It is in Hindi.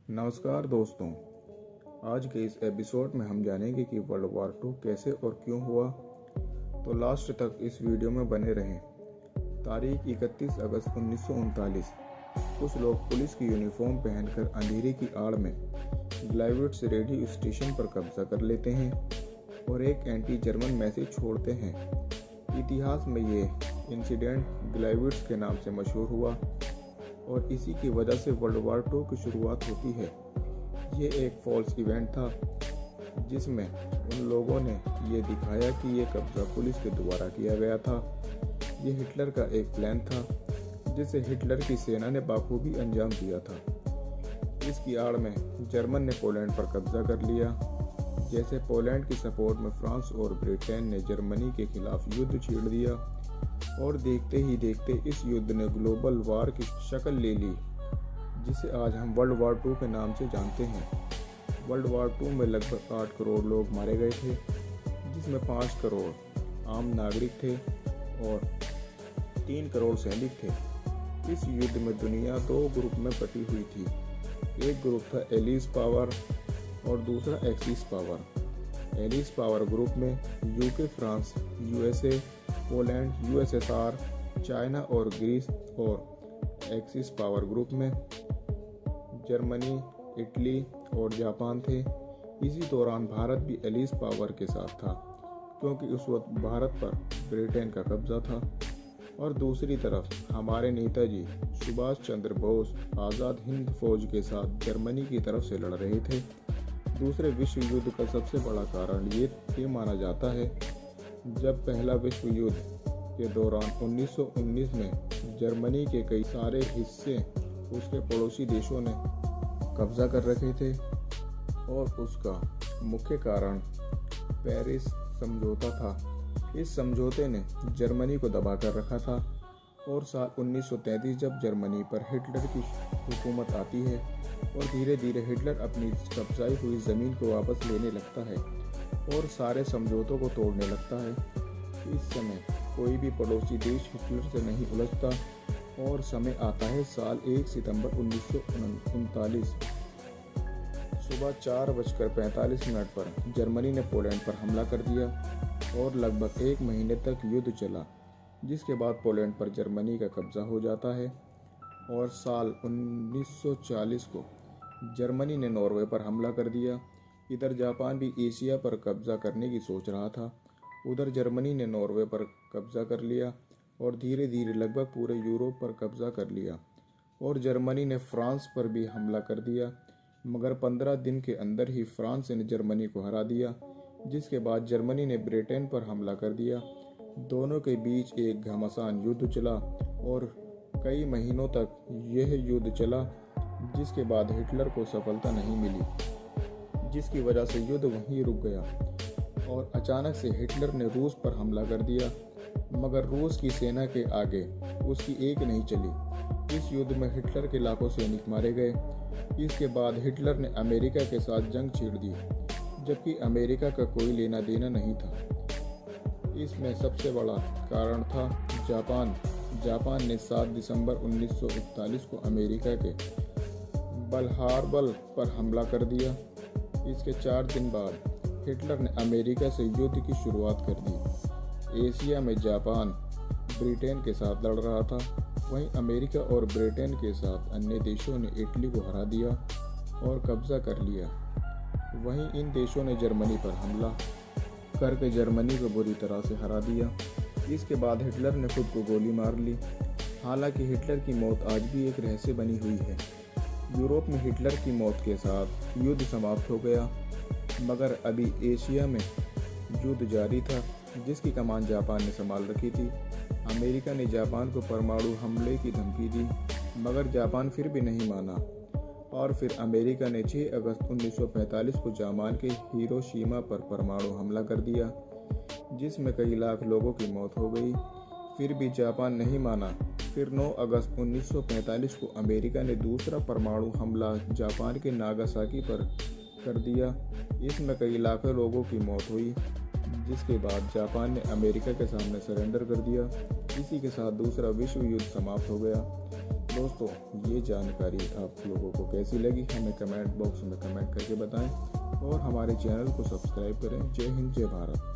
नमस्कार दोस्तों, आज के इस एपिसोड में हम जानेंगे कि वर्ल्ड वॉर टू कैसे और क्यों हुआ। तो लास्ट तक इस वीडियो में बने रहें। तारीख 31 अगस्त 1939। कुछ लोग पुलिस की यूनिफॉर्म पहनकर अंधेरे की आड़ में ग्लाइविट्स रेडियो स्टेशन पर कब्जा कर लेते हैं और एक एंटी जर्मन मैसेज छोड़ते हैं। इतिहास में ये इंसिडेंट ग्लाइविट्स के नाम से मशहूर हुआ और इसी की वजह से वर्ल्ड वॉर टू की शुरुआत होती है। ये एक फॉल्स इवेंट था जिसमें उन लोगों ने ये दिखाया कि ये कब्जा पुलिस के द्वारा किया गया था। ये हिटलर का एक प्लान था जिसे हिटलर की सेना ने बखूबी अंजाम दिया था। इसकी आड़ में जर्मन ने पोलैंड पर कब्जा कर लिया। जैसे पोलैंड की सपोर्ट में फ्रांस और ब्रिटेन ने जर्मनी के खिलाफ युद्ध छेड़ दिया और देखते ही देखते इस युद्ध ने ग्लोबल वार की शक्ल ले ली, जिसे आज हम वर्ल्ड वॉर टू के नाम से जानते हैं। वर्ल्ड वॉर टू में लगभग 8 करोड़ लोग मारे गए थे, जिसमें 5 करोड़ आम नागरिक थे और 3 करोड़ सैनिक थे। इस युद्ध में दुनिया 2 ग्रुप में बटी हुई थी। एक ग्रुप था एलिस पावर और दूसरा axis power. Allies power group में UK, France, USA, Poland, USSR, China और ग्रीस, और एक्सिस पावर ग्रुप में जर्मनी, इटली और जापान थे। इसी दौरान भारत भी एलिस पावर के साथ था, क्योंकि उस वक्त भारत पर ब्रिटेन का कब्जा था। और दूसरी तरफ हमारे नेताजी सुभाष चंद्र बोस आज़ाद हिंद फौज के साथ जर्मनी की तरफ से लड़ रहे थे। दूसरे विश्व युद्ध का सबसे बड़ा कारण ये माना जाता है, जब पहला विश्व युद्ध के दौरान 1919 में जर्मनी के कई सारे हिस्से उसके पड़ोसी देशों ने कब्जा कर रखे थे और उसका मुख्य कारण पेरिस समझौता था। इस समझौते ने जर्मनी को दबा कर रखा था और साल 1933 जब जर्मनी पर हिटलर की हुकूमत आती है और धीरे धीरे हिटलर अपनी कब्जाई हुई ज़मीन को वापस लेने लगता है और सारे समझौतों को तोड़ने लगता है। इस समय कोई भी पड़ोसी देश हिटलर से नहीं उलझता और समय आता है साल 1 सितंबर 1939। सुबह 4:45 पर जर्मनी ने पोलैंड पर हमला कर दिया और लगभग 1 महीने तक युद्ध चला, जिसके बाद पोलैंड पर जर्मनी का कब्जा हो जाता है। और साल 1940 को जर्मनी ने नॉर्वे पर हमला कर दिया। इधर जापान भी एशिया पर कब्जा करने की सोच रहा था। उधर जर्मनी ने नॉर्वे पर कब्जा कर लिया और धीरे धीरे लगभग पूरे यूरोप पर कब्जा कर लिया। और जर्मनी ने फ्रांस पर भी हमला कर दिया, मगर 15 दिन के अंदर ही फ्रांस ने जर्मनी को हरा दिया, जिसके बाद जर्मनी ने ब्रिटेन पर हमला कर दिया। दोनों के बीच एक घमासान युद्ध चला और कई महीनों तक यह युद्ध चला, जिसके बाद हिटलर को सफलता नहीं मिली, जिसकी वजह से युद्ध वहीं रुक गया। और अचानक से हिटलर ने रूस पर हमला कर दिया, मगर रूस की सेना के आगे उसकी एक नहीं चली। इस युद्ध में हिटलर के लाखों सैनिक मारे गए। इसके बाद हिटलर ने अमेरिका के साथ जंग छेड़ दी, जबकि अमेरिका का कोई लेना देना नहीं था। इसमें सबसे बड़ा कारण था जापान। जापान ने 7 दिसंबर 1941 को अमेरिका के पर्ल हार्बर पर हमला कर दिया। इसके 4 दिन बाद हिटलर ने अमेरिका से युद्ध की शुरुआत कर दी। एशिया में जापान ब्रिटेन के साथ लड़ रहा था, वहीं अमेरिका और ब्रिटेन के साथ अन्य देशों ने इटली को हरा दिया और कब्जा कर लिया। वहीं इन देशों ने जर्मनी पर हमला करके जर्मनी को बुरी तरह से हरा दिया। इसके बाद हिटलर ने खुद को गोली मार ली। हालांकि हिटलर की मौत आज भी एक रहस्य बनी हुई है। यूरोप में हिटलर की मौत के साथ युद्ध समाप्त हो गया, मगर अभी एशिया में युद्ध जारी था, जिसकी कमान जापान ने संभाल रखी थी। अमेरिका ने जापान को परमाणु हमले की धमकी दी, मगर जापान फिर भी नहीं माना और फिर अमेरिका ने 6 अगस्त 1945 को जापान के हिरोशिमा पर परमाणु हमला कर दिया, जिसमें कई लाख लोगों की मौत हो गई। फिर भी जापान नहीं माना। फिर 9 अगस्त 1945 को अमेरिका ने दूसरा परमाणु हमला जापान के नागासाकी पर कर दिया। इसमें कई लाखों लोगों की मौत हुई, जिसके बाद जापान ने अमेरिका के सामने सरेंडर कर दिया। इसी के साथ दूसरा विश्व युद्ध समाप्त हो गया। दोस्तों, ये जानकारी आप लोगों को कैसी लगी हमें कमेंट बॉक्स में कमेंट करके बताएं और हमारे चैनल को सब्सक्राइब करें। जय हिंद, जय भारत।